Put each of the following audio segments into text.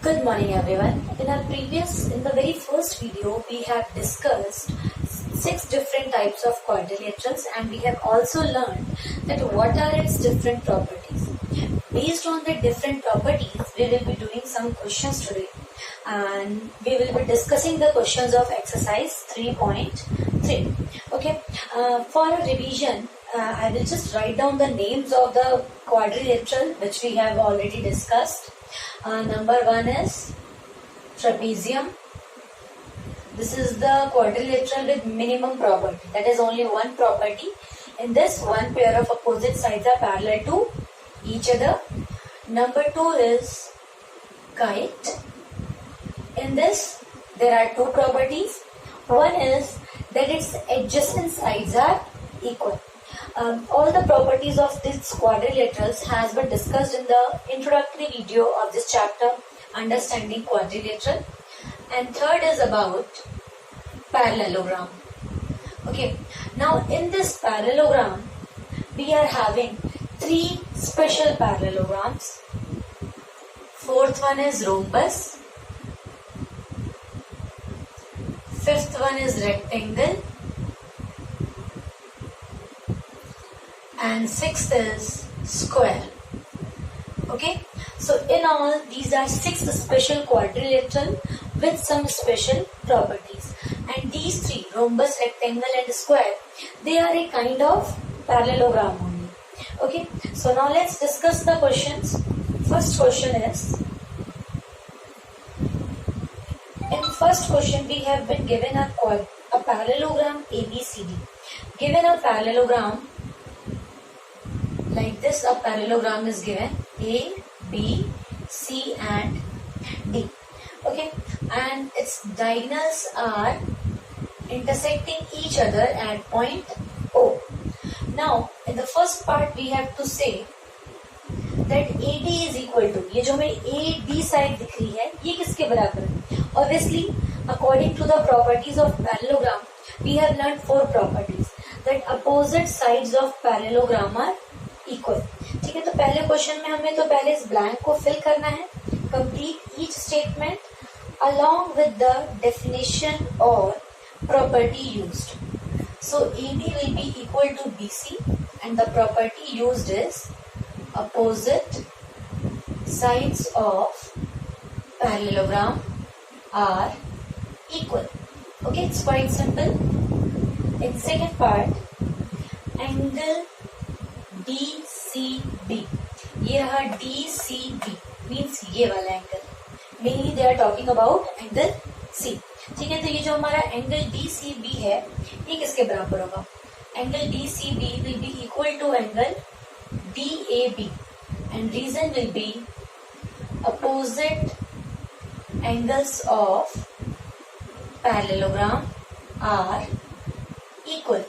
Good morning everyone. In the very first video, we have discussed 6 different types of quadrilaterals and we have also learned that what are its different properties. Based on the different properties, we will be doing some questions today and we will be discussing the questions of exercise 3.3. Okay, for a revision, I will just write down the names of the quadrilateral which we have already discussed. Number 1 is trapezium. This is the quadrilateral with minimum property. That is only one property. In this, one pair of opposite sides are parallel to each other. Number 2 is kite. In this, there are two properties. One is that its adjacent sides are equal. All the properties of these quadrilaterals has been discussed in the introductory video of this chapter, Understanding Quadrilateral. And third is about parallelogram. Okay, now in this parallelogram, we are having 3 special parallelograms. Fourth one is rhombus. Fifth one is rectangle. And sixth is square. Okay, so in all these are 6 special quadrilateral with some special properties, and these 3, rhombus, rectangle and square, they are a kind of parallelogram only. Okay, so now let's discuss the questions. First question is, in first question we have been given a parallelogram ABCD. Given a parallelogram like this, a parallelogram is given A, B, C and D. Okay, and its diagonals are intersecting each other at point O. Now in the first part we have to say that AD is equal to, ये जो हमें AD side दिख रही है, ये किसके बराबर है? Obviously, according to the properties of parallelogram, we have learned 4 properties. That opposite sides of parallelogram are equal. ठीक है, तो पहले क्वेश्चन में हमें तो पहले इस ब्लैंक को फिल करना है. Complete each statement along with the definition or property used. So AB will be equal to BC and the property used is opposite sides of parallelogram are equal. Okay, it's quite simple. In second part, angle DCB, ये रहा DCB means ये वाला angle. Mainly they are talking about angle C. ठीक है, तो ये जो हमारा एंगल DCB है, ये किसके बराबर होगा? Angle DCB will be equal to angle DAB and reason will be opposite angles of parallelogram are equal.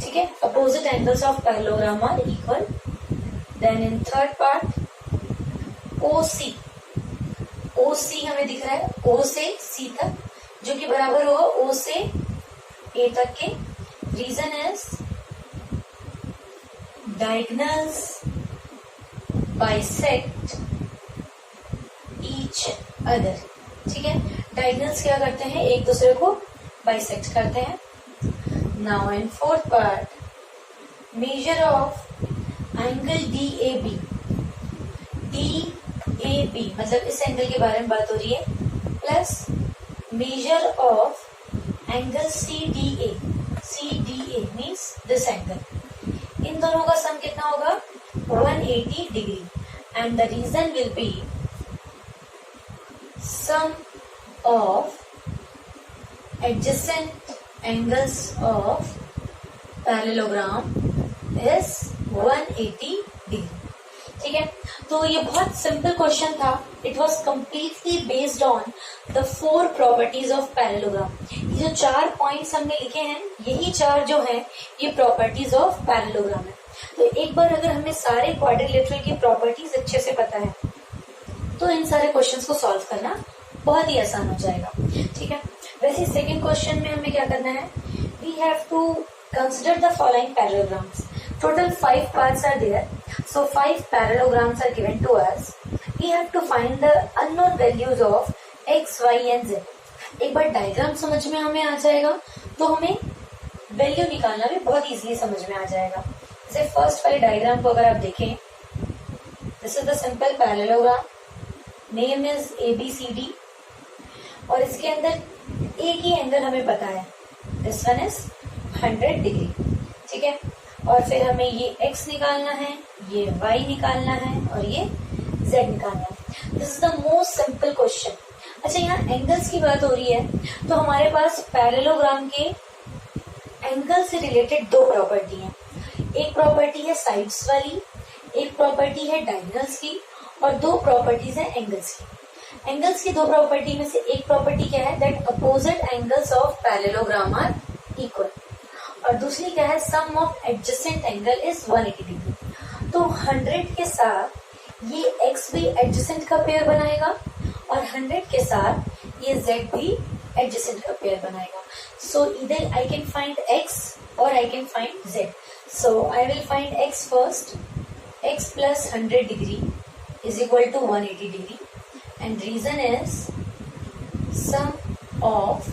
ठीक है, opposite angles of parallelogram are equal. Then in third part, OC हमें दिख रहा है O से C तक, जो कि बराबर होगा O से A तक के. Reason is diagonals bisect each other. ठीक है, diagonals क्या करते हैं? एक दूसरे को bisect करते हैं. Now in fourth part, measure of angle DAB. DAB मतलब इस एंगल के बारे में बात हो रही है, plus measure of angle CDA. CDA means this angle. इन दोनों का सम कितना होगा? 180 degree. And the reason will be sum of adjacent angles of parallelogram is 180 degree. ठीक है, तो ये बहुत सिंपल क्वेश्चन था. It was completely based on the 4 properties of parallelogram. ये जो 4 पॉइंट्स हमने लिखे हैं, यही 4 जो हैं ये प्रॉपर्टीज ऑफ पैरेललोग्राम है. तो एक बार अगर हमें सारे क्वाड्रिलेटरल की प्रॉपर्टीज अच्छे से पता है तो इन सारे क्वेश्चंस को सॉल्व करना बहुत ही आसान हो जाएगा. ठीक है, वैसे सेकेंड क्वेश्चन में हमें क्या करना है? We have to consider the following parallelograms. Total 5 parts are there. So 5 parallelograms are given to us. we have to find the unknown values of x, y and z. एक बार diagram समझ में हमें आ जाएगा तो हमें वैल्यू निकालना भी बहुत इजीली समझ में आ जाएगा. जैसे फर्स्ट वाले डायग्राम को अगर आप देखें, this is the simple parallelogram, name is ABCD और इसके अंदर एक ही एंगल हमें पता है, दिस वन इज 100 डिग्री. ठीक है, और फिर हमें ये x निकालना है, ये y निकालना है और ये z निकालना है. This is the most simple question. अच्छा, यहाँ एंगल्स की बात हो रही है तो हमारे पास पैरेललोग्राम के एंगल से रिलेटेड दो प्रॉपर्टी हैं. एक प्रॉपर्टी है साइड्स वाली, एक प्रॉपर्टी है डायगोनल्स की और दो प्रॉपर्टीज है एंगल्स की. एंगल्स की दो प्रॉपर्टी में से एक प्रॉपर्टी क्या है, that opposite angles of parallelogram are equal, और दूसरी क्या है, sum of adjacent angle is 180 degree. तो 100 के साथ ये x भी एडजेसेंट का पेयर बनाएगा और 100 के साथ ये z भी एडजेसेंट का पेयर बनाएगा. सो इधर आई कैन फाइंड x और I can find z. So I will find x first. x plus 100 degree is equal to 180 degree and reason is sum of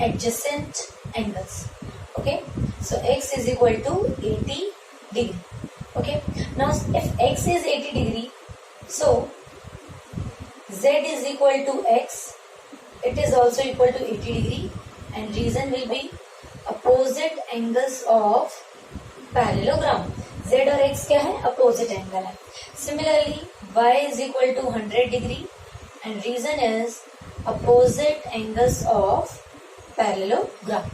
adjacent angles. Okay, so x is equal to 80 degree. Okay, now if x is 80 degree, so z is equal to x, it is also equal to 80 degree and reason will be opposite angles of parallelogram. z और x क्या है, opposite angle है. Similarly y is equal to 100 degree and reason is opposite angles of parallelogram.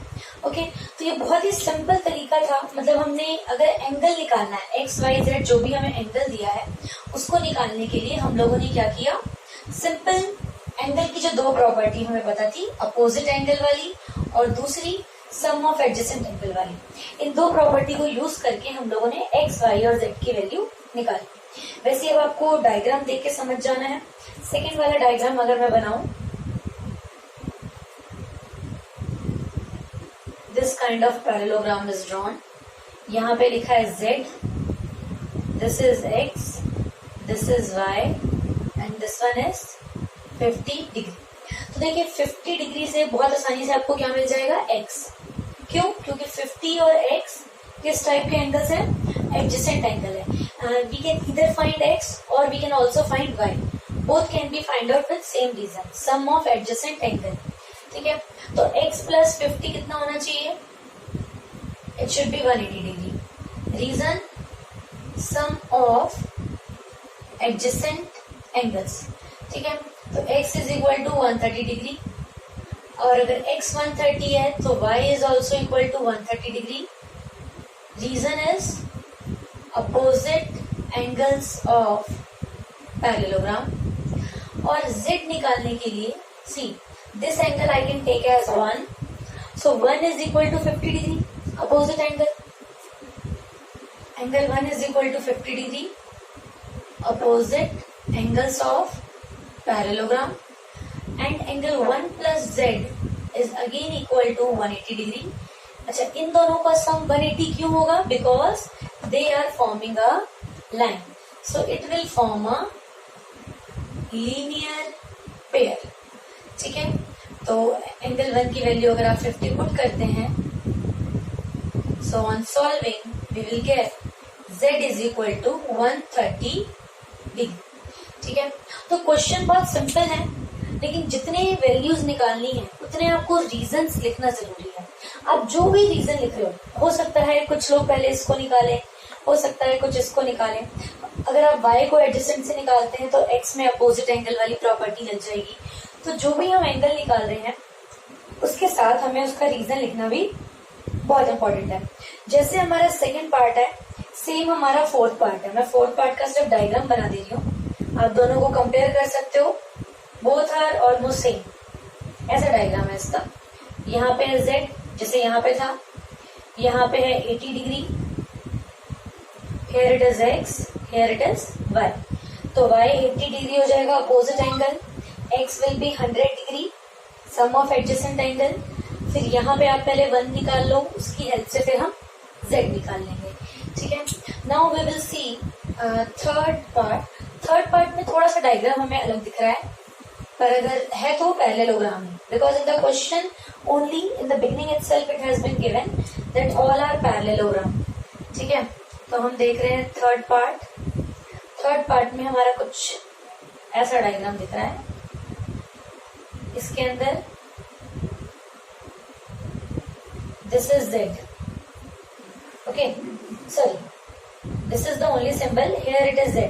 Okay, तो ये बहुत ही simple तरीका था. मतलब हमने अगर एंगल निकालना है, x y z जो भी हमें एंगल दिया है उसको निकालने के लिए हम लोगों ने क्या किया, सिंपल एंगल की जो दो प्रॉपर्टी हमें पता थी, अपोजिट एंगल वाली और दूसरी सम ऑफ एडजेसेंट एंगल वाली, इन दो प्रॉपर्टी को यूज करके हम लोगों ने x, y और z की वैल्यू निकाली. वैसे अब आपको डायग्राम देख के समझ जाना है. सेकेंड वाला डायग्राम अगर मैं बनाऊं, this kind of parallelogram is drawn. यहाँ पे लिखा है z, this is x, this is y and this one is 50 degree. तो देखिए 50 डिग्री से बहुत आसानी से आपको क्या मिल जाएगा, x. क्यों? क्योंकि 50 और x किस टाइप के एंगल्स है, एडजेसेंट एंगल है. वी कैन इधर फाइंड x और we can also find y. Both can be find out with same reason, sum of adjacent angle. ठीक है, तो x प्लस 50 कितना होना चाहिए, it should be 180 degree. Reason, sum of adjacent angles. ठीक है, तो x is equal to 130 degree और अगर x 130 है तो y is also equal to 130 degree. Reason is opposite angles of parallelogram. और z निकालने के लिए, see this angle I can take as 1, so 1 is equal to 50 degree, opposite angle. Angle 1 is equal to 50 degree, opposite angles of parallelogram, and angle 1 plus z is again equal to 180 degree. अच्छा, इन दोनों का sum 180 क्यों होगा, because they are forming a line, so it will form a linear pair. ठीक है, तो angle 1 की value अगर आप 50 पुट करते हैं, so on solving we will get z is equal to 130 degree. ठीक है, तो क्वेश्चन बहुत सिंपल है, लेकिन जितने वैल्यूज निकालनी है उतने आपको रीजंस लिखना जरूरी है. आप जो भी रीजन लिख रहे हो सकता है कुछ लोग पहले इसको निकालें, हो सकता है कुछ इसको निकालें. अगर आप y को एडजेसेंट से निकालते हैं तो x में अपोजिट एंगल वाली प्रॉपर्टी लग जाएगी. तो जो भी हम एंगल निकाल रहे हैं उसके साथ हमें उसका रीजन लिखना भी बहुत इंपॉर्टेंट है. जैसे हमारा सेकेंड पार्ट है, सेम हमारा फोर्थ पार्ट है. मैं फोर्थ पार्ट का सिर्फ डायग्राम बना दे रही हूँ, आप दोनों को कंपेयर कर सकते हो. Both are almost same. ऐसा डायग्राम है इसका. यहाँ पे है z, जैसे यहाँ पे था, यहाँ पे है 80 degree, here it is x, here it is y. तो y 80 डिग्री हो जाएगा opposite angle, x will be 100 degree, sum of adjacent angle. फिर यहाँ पे आप पहले 1 निकाल लो, उसकी हेल्प से फिर हम z निकाल लेंगे. ठीक है, now we will see third third part में थोड़ा सा डायग्राम हमें अलग दिख रहा है, पर अगर है तो पैरेललोग्राम है, because in the question only in the beginning itself it has been given that all are parallelogram. ठीक है, तो हम देख रहे हैं थर्ड पार्ट में हमारा कुछ ऐसा डायग्राम दिख रहा है। इसके अंदर this is Z, okay, sorry this is the only symbol, here it is Z।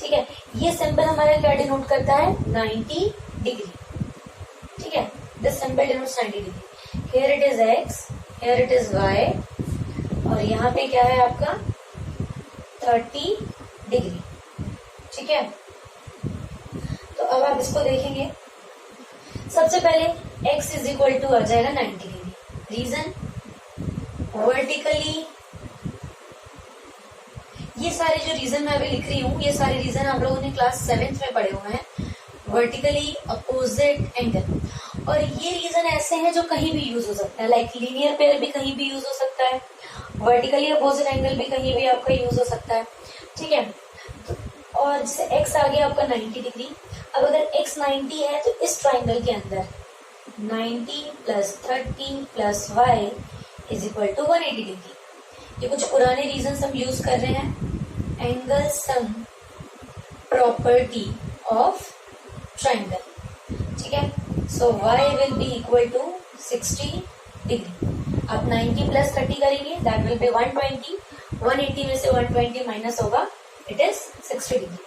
ठीक है, ये सिंबल हमारा क्या डिनोट करता है? 90 डिग्री। ठीक है, this symbol denotes 90 degree. Here it is X, here it is Y, और यहाँ पे क्या है आपका 30 डिग्री। ठीक है, तो अब आप इसको देखेंगे। सबसे पहले x इज इक्वल टू आ जाएगा 90 डिग्री। रीजन, वर्टिकली, ये सारे जो रीजन मैं अभी लिख रही हूँ, ये सारे रीजन आप लोगों ने क्लास 7th में पढ़े हुए हैं। वर्टिकली अपोजिट एंगल, और ये रीजन ऐसे हैं जो कहीं भी यूज हो सकता है, लाइक लीनियर पेयर भी कहीं भी यूज हो सकता है, वर्टिकली अपोजिट एंगल भी कहीं भी आपका यूज हो सकता है। ठीक है, तो और जैसे x आ गया आपका 90 डिग्री। अब अगर x 90 है तो इस ट्राइंगल के अंदर 90 plus 30 plus y is equal to 180 degree. ये कुछ पुराने रीजन हम यूज कर रहे हैं। Angle sum property of triangle. ठीक है, so y will be equal to 60 degree. आप 90 प्लस 30 करेंगे, दैट विल बी 120। 180 में से 120 माइनस होगा, इट इज 60 डिग्री।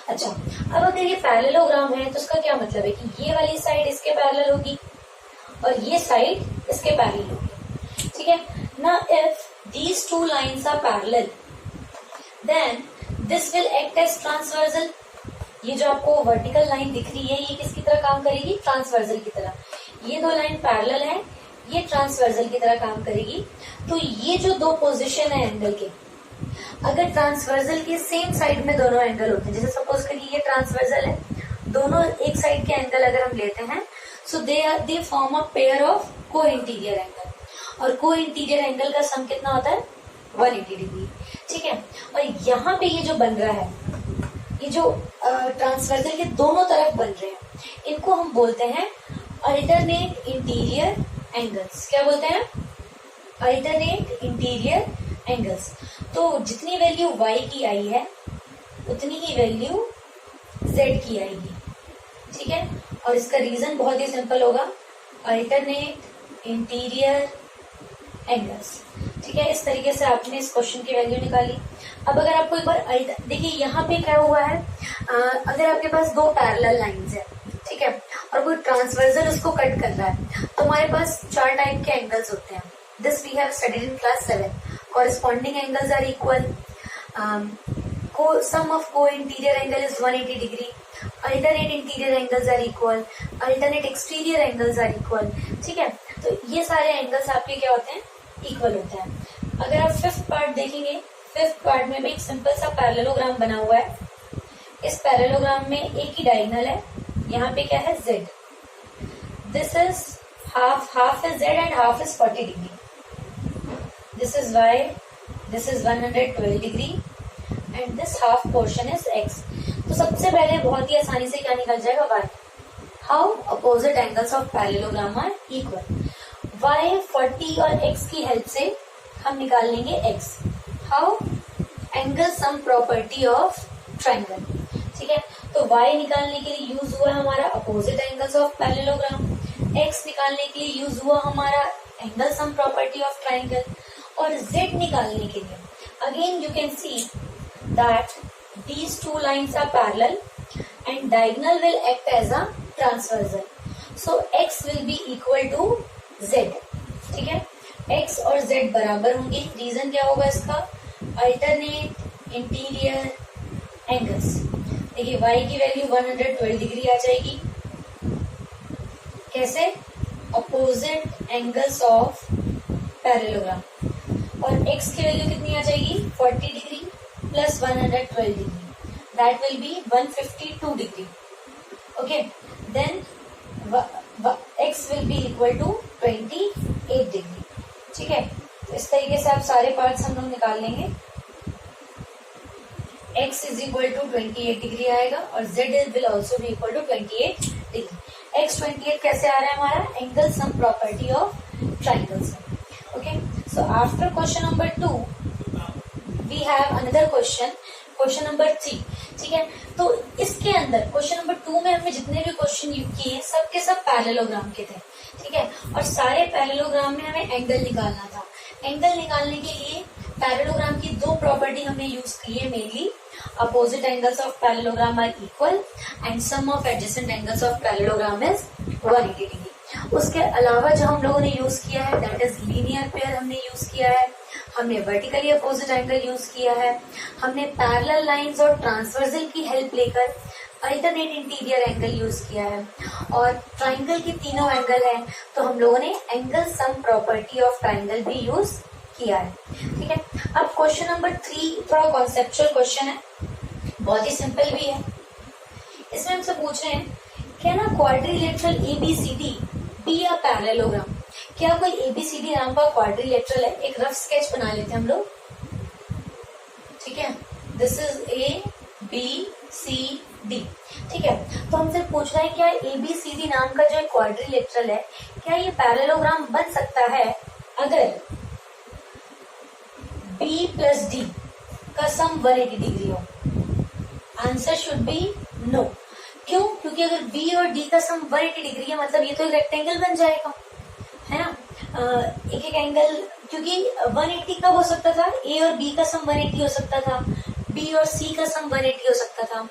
अच्छा, अब अगर ये पैरेललोग्राम है तो उसका क्या मतलब है कि ये वाली साइड इसके पैरेलल होगी और ये साइड इसके पैरेलल होगी। ठीक है ना, if these two lines are parallel then this will act as transversal. ये जो आपको वर्टिकल लाइन दिख रही है ये किसकी तरह काम करेगी? ट्रांसवर्सल की तरह। ये दो लाइन पैरेलल है, ये ट्रांसवर्सल की तरह काम करेगी। तो ये जो दो पोजीशन है एंगल के, अगर ट्रांसवर्सल के सेम साइड में दोनों एंगल होते हैं, जैसे सपोज करिए ये ट्रांसवर्सल है, दोनों एक साइड के एंगल अगर हम लेते हैं, so they form a pair of co interior angle, और को इंटीरियर एंगल का सम कितना होता है? 180 डिग्री। ठीक है, और यहाँ पे ये जो बन रहा है, ये जो ट्रांसवर्सल के दोनों तरफ बन रहे हैं, इनको हम बोलते हैं अल्टरनेट इंटीरियर एंगल्स। क्या बोलते हैं? Alternate interior angles. तो जितनी वैल्यू y की आई है उतनी ही वैल्यू z की आएगी। ठीक है, और इसका रीजन बहुत ही सिंपल होगा, अल्टरनेट इंटीरियर एंगल्स। ठीक है, इस तरीके से आपने इस क्वेश्चन की वैल्यू निकाली। अब अगर आपको एक बार देखिए यहाँ पे क्या हुआ है, अगर आपके पास दो पैरेलल लाइंस है, ठीक है, और कोई ट्रांसवर्सल उसको कट कर रहा है, तो हमारे पास 4 टाइप के एंगल्स होते हैं। This we have studied in class 7। Corresponding angles are equal. Sum of co-interior angle is 180 degree. Alternate interior angles are equal. Alternate exterior angles are equal. ठीक है, तो ये सारे एंगल्स आपके क्या होते हैं? इक्वल होते हैं। अगर आप फिफ्थ पार्ट देखेंगे, फिफ्थ पार्ट में भी एक सिंपल सा पैरेललोग्राम बना हुआ है। इस पैरेललोग्राम में एक ही डायगोनल है, यहाँ पे क्या है? Z. This is half is Z and half is 40 degree. This is y, this is 112 degree and this half portion is x. तो सबसे पहले बहुत ही आसानी से क्या निकल जाएगा? y. How opposite angles of parallelogram are equal. y 40 और x की हेल्प से हम निकाल लेंगे x. How? Angle sum property of triangle. ठीक है, तो y निकालने के लिए यूज हुआ हमारा opposite angles of parallelogram, x निकालने के लिए यूज हुआ हमारा angle sum property of triangle, और z निकालने के लिए again you can see that these two lines are parallel and diagonal will act as a transversal, so x will be equal to z। ठीक है, x और z बराबर होंगे। Reason क्या होगा इसका? Alternate interior angles. देखिए y की वैल्यू 112 डिग्री आ जाएगी। कैसे? अपोजिट एंगल्स ऑफ पैरेललोग्राम, और x की वैल्यू कितनी आ जाएगी? 40 degree plus 112 degree, that will be 152 degree. Okay, then x will be equal to 28 degree. ठीक है, तो इस तरीके से आप सारे पार्ट्स हम लोग निकाल लेंगे। x is equal to 28 degree आएगा और z will also be equal to 28 degree. x 28 कैसे आ रहा है हमारा? Angle sum property of triangles. Okay, so after question number 2 we have another question number 3। ठीक है, तो इसके अंदर क्वेश्चन नंबर 2 में हमने जितने भी क्वेश्चन किए सब के सब पैरेललोग्राम के थे। ठीक है, और सारे पैरेललोग्राम में हमें एंगल निकालना था। एंगल निकालने के लिए पैरेललोग्राम की दो प्रॉपर्टी हमने यूज की है mainly. Opposite angles of parallelogram are equal and sum of adjacent angles of parallelogram is 180 degree. उसके अलावा जो हम लोगों ने यूज किया है दैट इज लीनियर पेयर हमने यूज किया है, हमने वर्टिकली अपोजिट एंगल यूज किया है, हमने पैरेलल लाइंस और ट्रांसवर्सल की हेल्प लेकर अल्टरनेट इंटीरियर एंगल यूज किया है, और ट्राइंगल के तीनों एंगल हैं तो हम लोगों ने angle sum property of triangle भी यूज किया है। ठीक है, अब क्वेश्चन नंबर 3 थोड़ा कॉन्सेप्चुअल क्वेश्चन है, बहुत ही सिंपल भी है। इसमें हमसे पूछ रहे हैं क्या ना quadrilateral ABCD be a parallelogram. क्या कोई ABCD नाम का क्वाड्रिलेटरल है? एक रफ स्केच बना लेते हैं हम लोग। ठीक है, दिस इज ABCD। ठीक है, तो हमसे पूछ रहा है क्या ABCD नाम का जो क्वाड्रिलेटरल है क्या ये पैरेललोग्राम बन सकता है अगर B प्लस D का सम 180 डिग्री हो? Answer should be no. क्यों? क्योंकि अगर B और D का सम 180 डिग्री है मतलब ये तो एक रेक्टेंगल बन जाएगा, है ना। एक एक एंगल, क्योंकि 180 कब हो सकता था? A और B का सम 180 हो सकता था, B और C का सम 180 हो सकता था,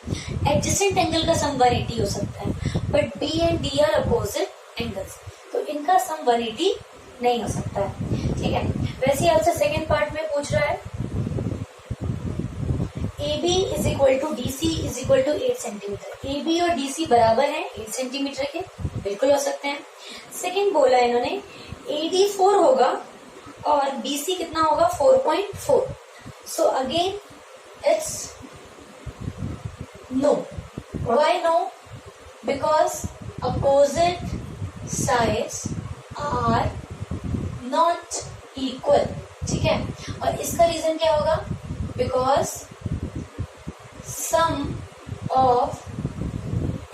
एडजेसेंट एंगल का सम 180 हो सकता है, but B and D are opposite angles तो इनका सम 180 नहीं हो सकता है। ठीक है, वैसे ही आपसे सेकेंड पार्ट में पूछ रहा है AB is equal to DC is equal to 8 centimetre. AB और DC बराबर हैं 8 सेंटीमीटर के, बिल्कुल हो सकते हैं। सेकेंड बोला है इन्होंने AD 4 होगा और BC कितना होगा? 4.4। So again it's no. Why no? Because opposite sides are not equal. ठीक है, और इसका रीजन क्या होगा? Because sum of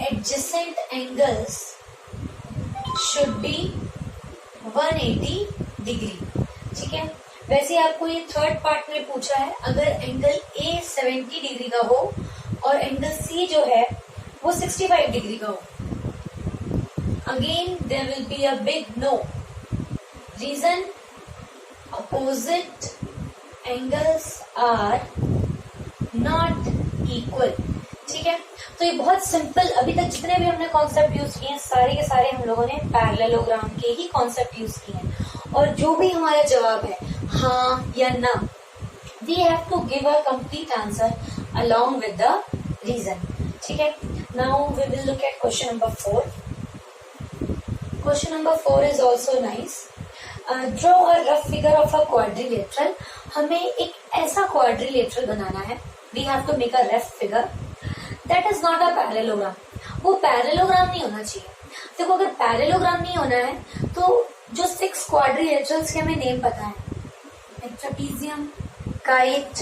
adjacent angles should be 180 degree. ठीक है, वैसे आपको ये थर्ड पार्ट में पूछा है अगर एंगल A 70 डिग्री का हो और एंगल C जो है वो 65 डिग्री का हो, again there will be a big no. Reason opposite angles are not equal. ठीक है, तो ये बहुत सिंपल, अभी तक जितने भी हमने कॉन्सेप्ट यूज किए हैं सारे के सारे हम लोगों ने पैरेललोग्राम के ही कॉन्सेप्ट यूज किए हैं, और जो भी हमारा जवाब है हाँ या ना, we have to give a complete answer along with the reason. ठीक है, now we will look at question number 4। Question number 4 is also nice. Draw a rough figure of a quadrilateral. हमें एक ऐसा क्वाड्रिलेटरल बनाना है, we have to make a rough figure that is not a parallelogram। वो parallelogram नहीं होना चाहिए। देखो अगर पैरेललोग्राम नहीं होना है तो जो 6 क्वाड्रिलेटरल्स के हमें नेम पता है, trapezium, kite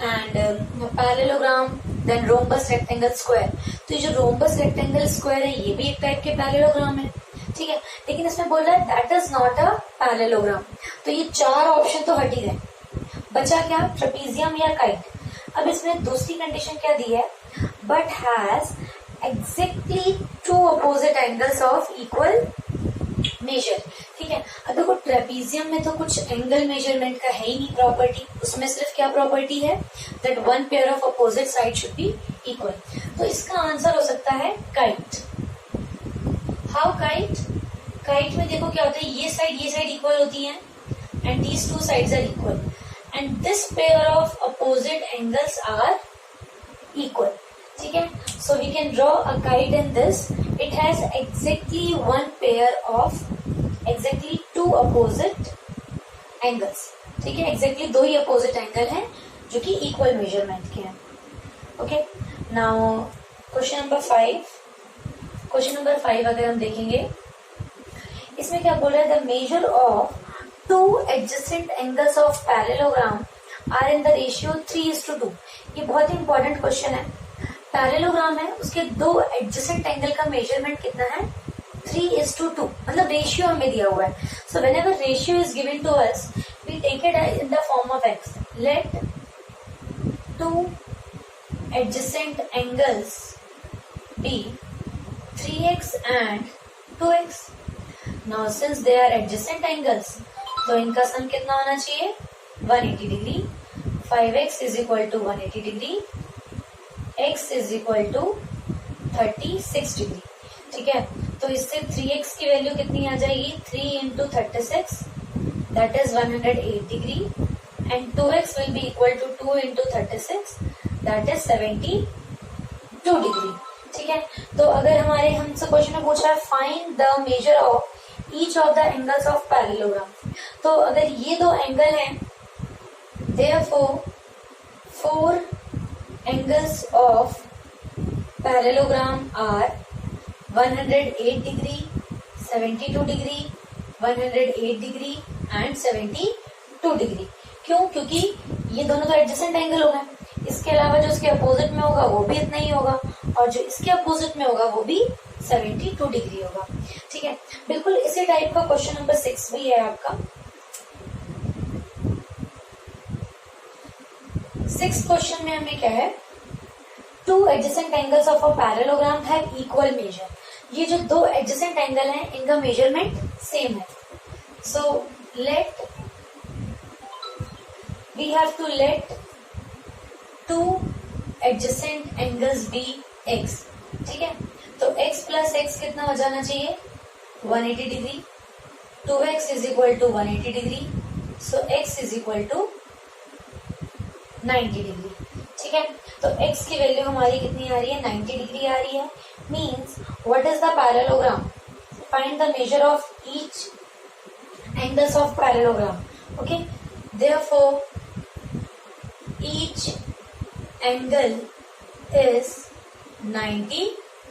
and parallelogram, then rhombus, rectangle, square. तो ये जो रोम्बस, रेक्टेंगल, स्क्वायर है ये भी एक टाइप के पैरेललोग्राम है। ठीक है, लेकिन इसमें बोल रहा है that is not a parallelogram, तो ये 4 ऑप्शन तो हट ही गए। बचा क्या? ट्रेपीजियम या काइट। अब इसमें दूसरी कंडीशन क्या दी है? But has exactly 2 opposite angles of equal major. ठीक है, अब देखो ट्रेपीजियम में तो कुछ एंगल मेजरमेंट का है ही नहीं प्रॉपर्टी, उसमें सिर्फ क्या प्रॉपर्टी है? That one pair of opposite side should be equal. तो इसका आंसर हो सकता है काइट। How kite? काइट में देखो क्या होता है, ये साइड इक्वल होती है and these 2 sides are equal and this pair of opposite angles are equal। ठीक है, so we can draw a kite in this। it has exactly 1 pair of exactly 2 opposite angles। ठीक है, exactly 2 ही opposite angle हैं जो कि equal measurement के हैं। okay, now question number 5। question number 5 अगर हम देखेंगे इसमें क्या बोल रहा है? the measure of 2 adjacent angles of parallelogram are in the ratio 3:2। ये बहुत ही इंपॉर्टेंट क्वेश्चन है। पैरेललोग्राम है, उसके दो एडजेसेंट एंगल का मेजरमेंट कितना है? 3:2, मतलब रेशियो हमें दिया हुआ है। So whenever ratio is given to us, we take it in the form of x. Let two adjacent angles be 3x and 2x. Now since they are adjacent angles, तो इनका सम कितना होना चाहिए? 180 degree. 5x is equal to 180 degree, x is equal to 36 degree. ठीक है, तो इससे 3x की वैल्यू कितनी आ जाएगी? 3 into 36, that is 108 degree, and 2x will be equal to 2 into 36, that is 72 degree. ठीक है, तो अगर हमारे हमसे क्वेश्चन में पूछा है find the measure of each of the angles of parallelogram, तो अगर ये दो एंगल हैं, therefore 4 angles of parallelogram are 108 degree, 72 degree, 108 degree and 72 degree. क्यों? क्योंकि ये दोनों तो एडजेसेंट एंगल हो गए। इसके अलावा जो इसके अपोजिट में होगा वो भी इतना ही होगा, और जो इसके अपोजिट में होगा वो भी 72 डिग्री होगा। ठीक है, बिल्कुल इसी टाइप का क्वेश्चन नंबर 6 भी है आपका। 6th क्वेश्चन में हमें क्या है? To adjacent angles of a parallelogram have equal major. ये जो दो एडजेसेंट एंगल हैं इनका मेजरमेंट सेम है। So let we have to let two adjacent angles be x. ठीक है, तो x प्लस एक्स कितना हो जाना चाहिए? 180 degree. 2x is equal to 180 degree, so x is equal to 90 degree. ठीक है, तो x की वैल्यू हमारी कितनी आ रही है? 90 डिग्री आ रही है। Means what is the parallelogram? Find the measure of each angles of parallelogram. Okay, therefore each angle is 90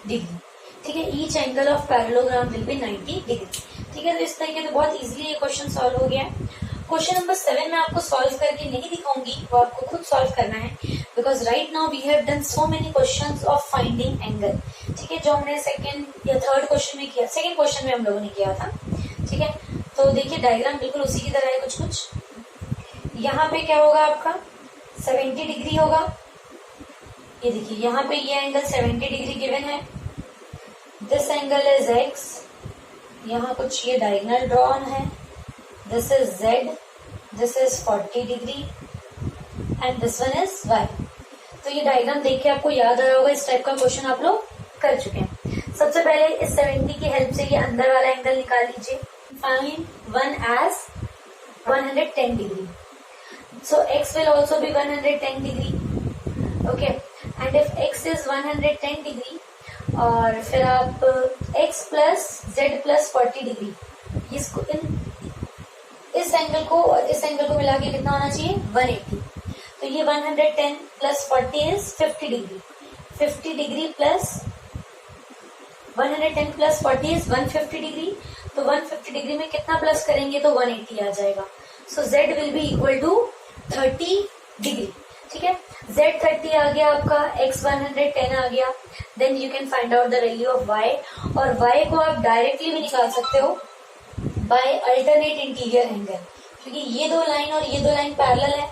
degree. ठीक है, each angle of parallelogram will be 90 degree. ठीक है, तो इस तरीके से बहुत इजीली ये क्वेश्चन सॉल्व हो गया है। क्वेश्चन नंबर 7 में आपको सॉल्व करके नहीं दिखाऊंगी, वो आपको खुद सॉल्व करना है, because right now we have done so many questions of finding angle. ठीक है, जो हमने सेकंड या थर्ड क्वेश्चन में किया, सेकंड क्वेश्चन में हम लोगों ने किया था। ठीक है, तो देखिए डायग्राम बिल्कुल उसी की तरह है कुछ कुछ। यहाँ पे क्या होगा आपका? 70 डिग्री होगा। ये देखिए यहाँ पे ये एंगल 70 डिग्री गिवन है। दिस एंगल इज x, यहाँ कुछ ये डायगोनल ड्रॉन है। This is z, this is 40 degree and this one is y। तो ये डायग्राम देख के आपको याद आया होगा, इस टाइप का क्वेश्चन आप लोग कर चुके हैं। सबसे पहले इस 70 की हेल्प से ये अंदर वाला एंगल निकाल लीजिए। Find one as 110 degree, so x will also be 110 degree, okay, and if x is 110 degree और फिर आप x plus z plus 40 degree, इसको इस एंगल को और इस एंगल को मिला के कितना होना चाहिए? 180। तो ये 110 plus 40 is 50 degree. 50 degree plus 110 plus 40 is 150 degree. तो 150 डिग्री में कितना प्लस करेंगे तो 180 आ जाएगा। सो z will be equal to 30 degree. ठीक है, z 30 आ गया आपका, x 110 आ गया। Then you can find out the value of y, और y को आप डायरेक्टली भी निकाल सकते हो बाय अल्टरनेट इंटीरियर एंगल, क्योंकि ये दो लाइन और ये दो लाइन पैरेलल है।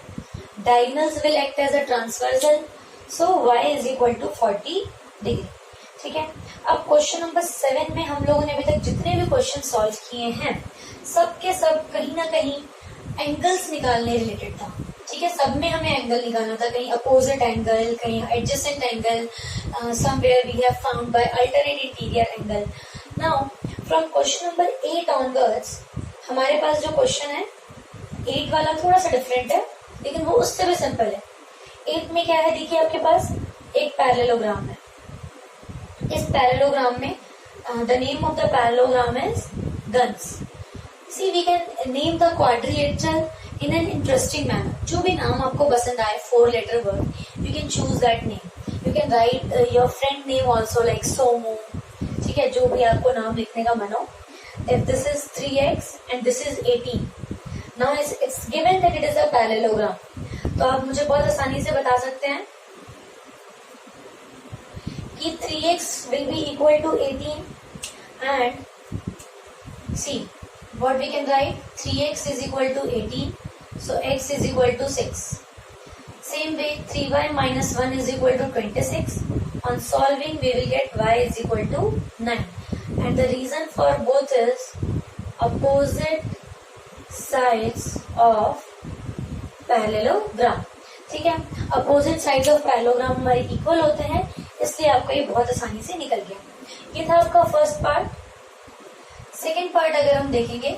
Diagonals will act as a transversal, so y is equal to 40 degree. ठीक है, अब क्वेश्चन नंबर 7 में हम लोगों ने अभी तक जितने भी क्वेश्चन सॉल्व किए हैं सब के सब कहीं ना कहीं एंगल्स निकालने रिलेटेड था। ठीक है, सब में हमें एंगल निकालना था, कहीं अपोजिट एंगल, कहीं adjacent angle, somewhere we have found by alternate interior angle. Now from question number 8 onwards हमारे पास जो क्वेश्चन है 8 वाला थोड़ा सा डिफरेंट है, लेकिन वो उससे भी सिंपल है। 8 में क्या है, देखिए आपके पास एक पैरेललोग्राम है। इस पैरेललोग्राम में the name of the parallelogram is guns. See, we can name the quadrilateral in an interesting manner. जो भी नाम आपको पसंद आए, 4-letter word, you can choose that name. You can write your friend name also like Somu. ठीक है, जो भी आपको नाम लिखने का मन हो। If this is 3x and this is 18, now it's given that it is a parallelogram. तो आप मुझे बहुत आसानी से बता सकते हैं कि 3x will be equal to 18 and see what we can write, 3x is equal to 18, so x is equal to 6. Same way 3y minus 1 is equal to 26. On solving we will get y is equal to 9, and the reason for both is opposite sides of parallelogram. ठीक है, opposite sides of parallelogram हमारे equal होते हैं, इसलिए आपको ये बहुत आसानी से निकल गया। ये था आपका फर्स्ट पार्ट। सेकेंड पार्ट अगर हम देखेंगे,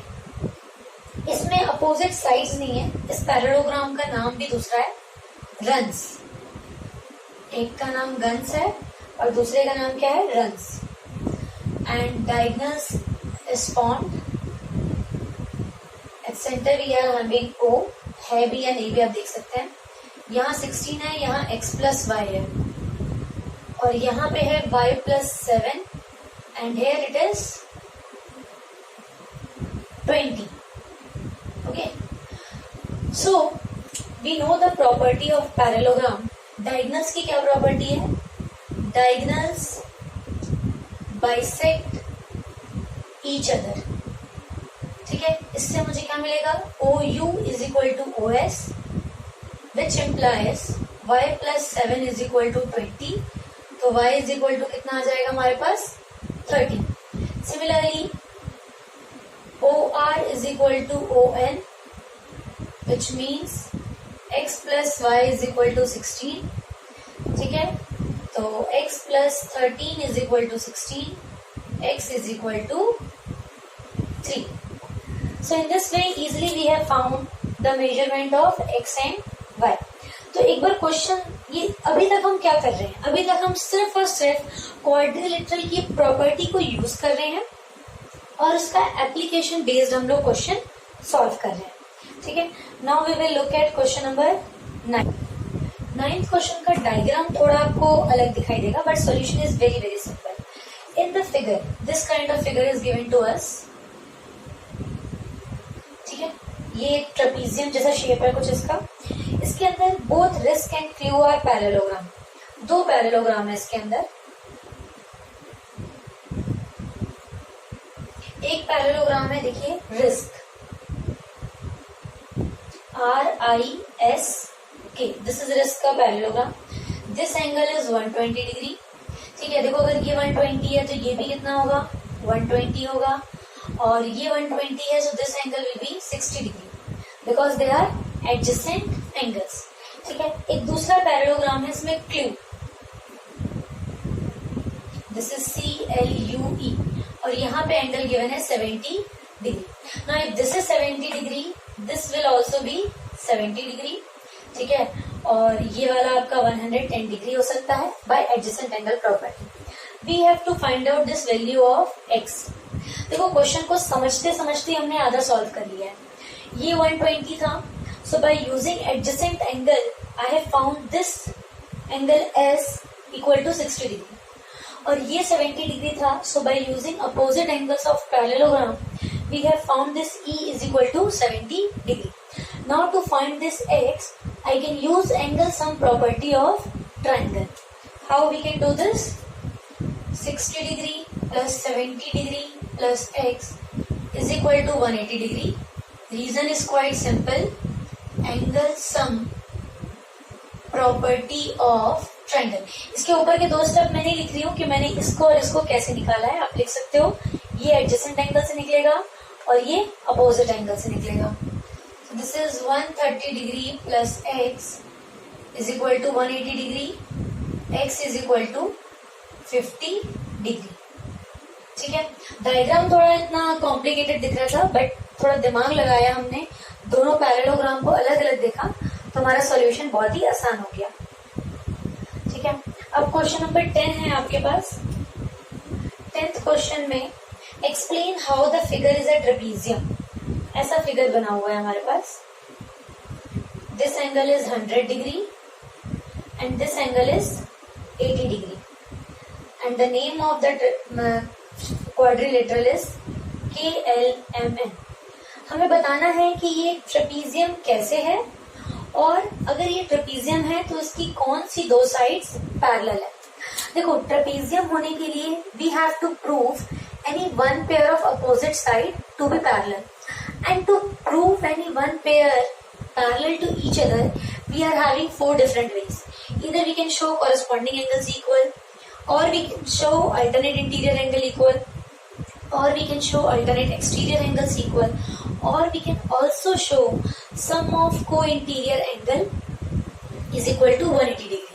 इसमें अपोजिट साइड्स नहीं है, इस पैरेललोग्राम का नाम भी दूसरा है रन्स। एक का नाम गन्स है और दूसरे का नाम क्या है, runs. And diagonals is found at centre we are having O, है भी या नहीं भी आप देख सकते हैं। यहाँ 16 है, यहाँ x प्लस वाई है, और यहाँ पे है y plus 7 and here it is 20. Okay, so we know the property of parallelogram. Diagonals की क्या प्रॉपर्टी है, डायगोनल्स बाइसेक्ट ईच अदर। ठीक है, इससे मुझे क्या मिलेगा, OU is equal to OS, which implies y plus 7 is equal to 20, तो y is equal to कितना आ जाएगा हमारे पास, 13. Similarly, OR is equal to ON, which means x plus y is equal to 16. ठीक है, तो x plus 13 is equal to 16, x is equal to 3. So in this way easily we have found the measurement of x and y. तो एक बार question, ये अभी तक हम क्या कर रहे हैं, अभी तक हम सिर्फ और सिर्फ क्वाड्रिलेटरल की प्रॉपर्टी को यूज कर रहे हैं और उसका एप्लीकेशन बेस्ड हम लोग क्वेश्चन सॉल्व कर रहे हैं। ठीक है, now we will look at question number 9। 9th question का डायग्राम थोड़ा आपको अलग दिखाई देगा, but solution is very very simple. In the figure, this kind of figure is given to us. ठीक है, ये ट्रेपीजियम जैसा शेप है कुछ इसका, इसके अंदर both risk and clue are parallelogram, दो पैरेललोग्राम है इसके अंदर। एक पैरेललोग्राम है, देखिए risk, RISK, this is risk का parallelogram. This angle is 120 degree. ठीक है, देखो अगर ये 120 है तो ये भी कितना होगा, 120 होगा, और ये 120 है, so this angle will be 60 degree because they are adjacent angles. ठीक है, एक दूसरा पैरेललोग्राम है, इसमें क्लू, दिस इज CLUE, और यहाँ पे एंगल गिवन है 70 degree. Now if this is 70 degree, this will also be 70 degree. ठीक है, और ये वाला आपका 110 डिग्री हो सकता है by adjacent angle property. We have to find out this value of x। देखो क्वेश्चन को समझते समझते हमने आधा सॉल्व कर लिया है। ये 120 था, so by using adjacent angle I have found this angle as equal to 60 degree, और ये 70 डिग्री था, so by using opposite angles of parallelogram we have found this E is equal to 70 degree. Now to find this x I can use angle sum property of triangle. How we can do this? 60 degree plus 70 degree plus x is equal to 180 degree. Reason is quite simple. Angle sum property of triangle. इसके ऊपर के दो step मैंने लिख रही हूँ कि मैंने इसको और इसको कैसे निकाला है। आप लिख सकते हो, ये एडजेसेंट एंगल से निकलेगा और ये अपोजिट एंगल से निकलेगा। So this is 130 degree plus x is equal to 180 degree. X is equal to 50 degree. ठीक है, डायग्राम थोड़ा इतना कॉम्प्लिकेटेड दिख रहा था, बट थोड़ा दिमाग लगाया हमने, दोनों पैरेललोग्राम को अलग अलग देखा, तो हमारा सॉल्यूशन बहुत ही आसान हो गया। ठीक है, अब क्वेश्चन नंबर 10 है आपके पास। 10th क्वेश्चन में explain how the figure is a trapezium. ऐसा फिगर बना हुआ है हमारे पास। This angle is 100 degree and this angle is 80 degree and the name of the quadrilateral is KLMN। हमें बताना है कि ये ट्रेपीजियम कैसे है, और अगर ये ट्रेपीजियम है तो इसकी कौन सी दो साइड्स पैरेलल है। देखो ट्रेपेजियम होने के लिए we have to prove any one pair of opposite side to be parallel, and to prove any one pair parallel to each other we are having 4 different ways. Either we can show corresponding angles equal, or we can show alternate interior angle equal, or we can show alternate exterior angles equal, or we can also show sum of co-interior angle is equal to 180 degree.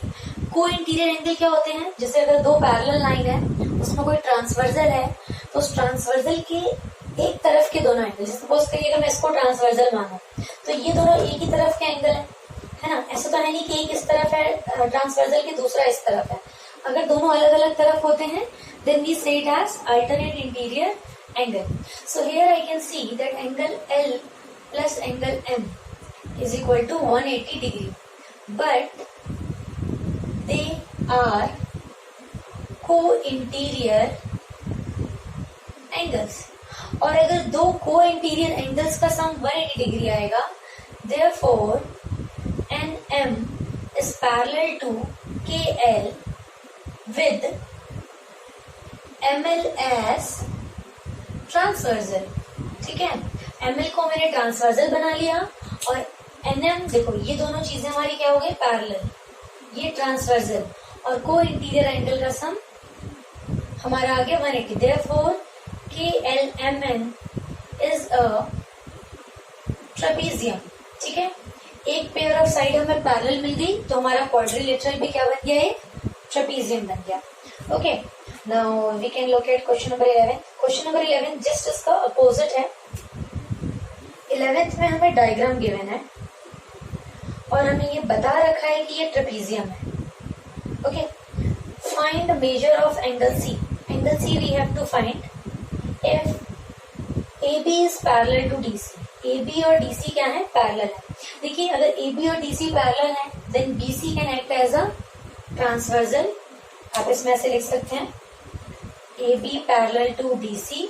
को interior angle क्या होते हैं, जैसे अगर दो parallel line है उसमें कोई ट्रांसवर्जल है तो उस ट्रांसवर्जल के एक तरफ के दोनों एंगल, सपोज करिए मैं इसको ट्रांसवर्जल मानूं तो ये दोनों एक ही तरफ के एंगल है ना। ऐसा तो है नहीं कि एक इस तरफ है ट्रांसवर्जल की दूसरा इस तरफ है। अगर दोनों अलग अलग तरफ होते हैं then we say it as alternate interior angle. So here I can see that angle L plus angle M is equal to 180 degree, but they are co-interior angles. और अगर दो co-interior angles का सम 180 डिग्री आएगा, therefore NM is parallel to KL with ML as transversal. ठीक है, ML को मैंने transversal बना लिया और NM देखो ये दोनों चीजें हमारी क्या हो गई पैरेलल, ये ट्रांसवर्जल और को इंटीरियर एंगल का सम हमारा आ गया 180. Therefore KLMN is a trapezium. ठीक है, एक पेयर ऑफ साइड हमें पैरेलल मिल गई तो हमारा क्वाड्रिलेटरल भी क्या बन गया, एक ट्रेपेजियम बन गया. Okay, now we can look at question number 11. Question number 11 just इसका अपोजिट है. 11th में हमें डायग्राम गिवन है और हमें ये बता रखा है कि ये ट्रेपेजियम है. Okay, find measure of angle C. Angle C we have to find if AB is parallel to DC. AB और DC क्या है, पैरेलल है. देखिए अगर AB और DC पैरेलल है then BC can act as a transversal. आप इसमें ऐसे लिख सकते हैं AB parallel to DC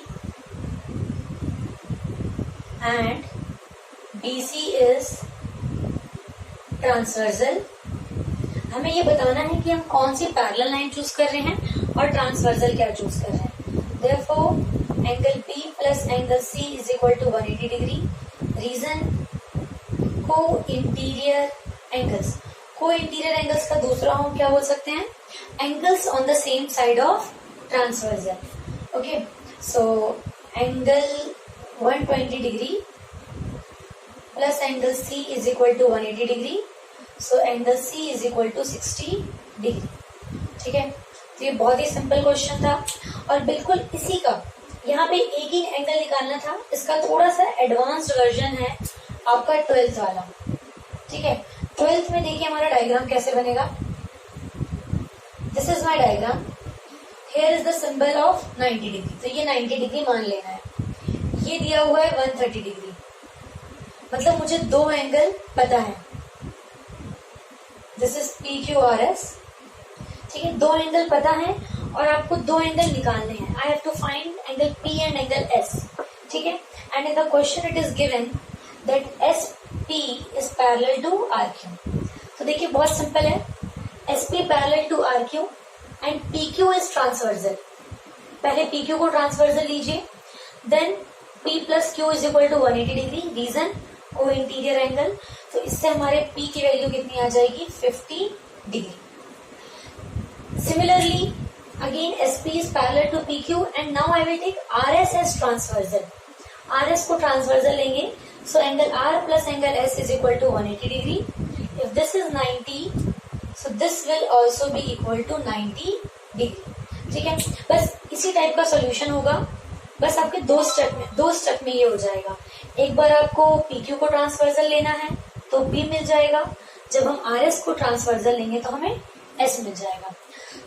and BC is transversal. हमें ये बताना है कि हम कौन सी पैरेलल लाइन चूज कर रहे हैं और ट्रांसवर्जल क्या चूज कर रहे हैं. Therefore angle B plus angle C is equal to 180 degree. Reason co interior angles. Co interior angles का दूसरा हम क्या बोल सकते हैं, angles on the same side of transversal. Okay, so angle 120 degree plus angle C is equal to 180 degree. So angle C is equal to 60 degree. ठीक है, तो ये बहुत ही सिंपल क्वेश्चन था और बिल्कुल इसी का यहाँ पे एक ही एंगल निकालना था. इसका थोड़ा सा एडवांस्ड वर्जन है आपका 12th वाला. ठीक है, 12th में देखिए हमारा डायग्राम कैसे बनेगा. This is my diagram. Here is the symbol of 90 degree. तो ये 90 डिग्री मान लेना है. ये दिया हुआ है 130 डिग्री. मतलब मुझे दो एंगल पता है. This is PQRS. ठीक है, दो एंगल पता है और आपको दो एंगल निकालने हैं. I have to find angle P and angle S. ठीक है, and in the question it is given that SP is parallel to RQ. तो देखिए बहुत सिंपल है. SP parallel to RQ and PQ is transversal. पहले PQ को transversal लीजिए, then P plus Q is equal to 180 degree. Reason co interior angle. तो इससे हमारे P की वैल्यू कितनी आ जाएगी, 50 degree. Similarly, again SP is parallel to PQ and now I will take RS as transversal. RS को transversal लेंगे, so angle R plus angle S is equal to 180 degree. If this is 90, so this will also be equal to 90 degree. ठीक है, बस इसी type का solution होगा. बस आपके दो स्टेप में ये हो जाएगा. एक बार आपको PQ को ट्रांसवर्जल लेना है तो P मिल जाएगा. जब हम RS को ट्रांसवर्जल लेंगे तो हमें S मिल जाएगा.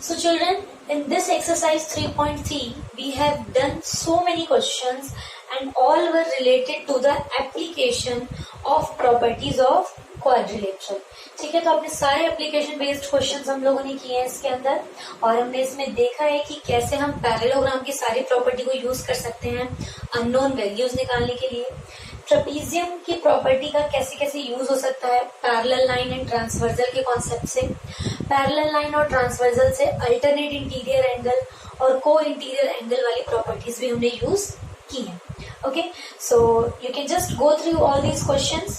So children, in this exercise 3.3, we have done so many questions and all were related to the application of properties of quadrilateral. ठीक है, तो अपने सारे एप्लीकेशन बेस्ड क्वेश्चंस हम लोगों ने किए हैं इसके अंदर और हमने इसमें देखा है कि कैसे हम पैरेललोग्राम की सारी प्रॉपर्टी को यूज कर सकते हैं अननोन वैल्यूज निकालने के लिए. ट्रेपेजियम की प्रॉपर्टी का कैसे कैसे यूज हो सकता है पैरेलल लाइन एंड ट्रांसवर्जल के कॉन्सेप्ट से. पैरेलल लाइन और ट्रांसवर्सल से अल्टरनेट इंटीरियर एंगल और को इंटीरियर एंगल वाली प्रॉपर्टीज भी हमने यूज की हैं. Okay, so you can just go through all these questions,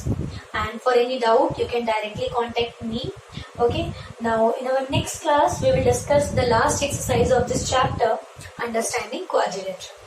and for any doubt you can directly contact me. Okay, now in our next class we will discuss the last exercise of this chapter, understanding quadrilateral.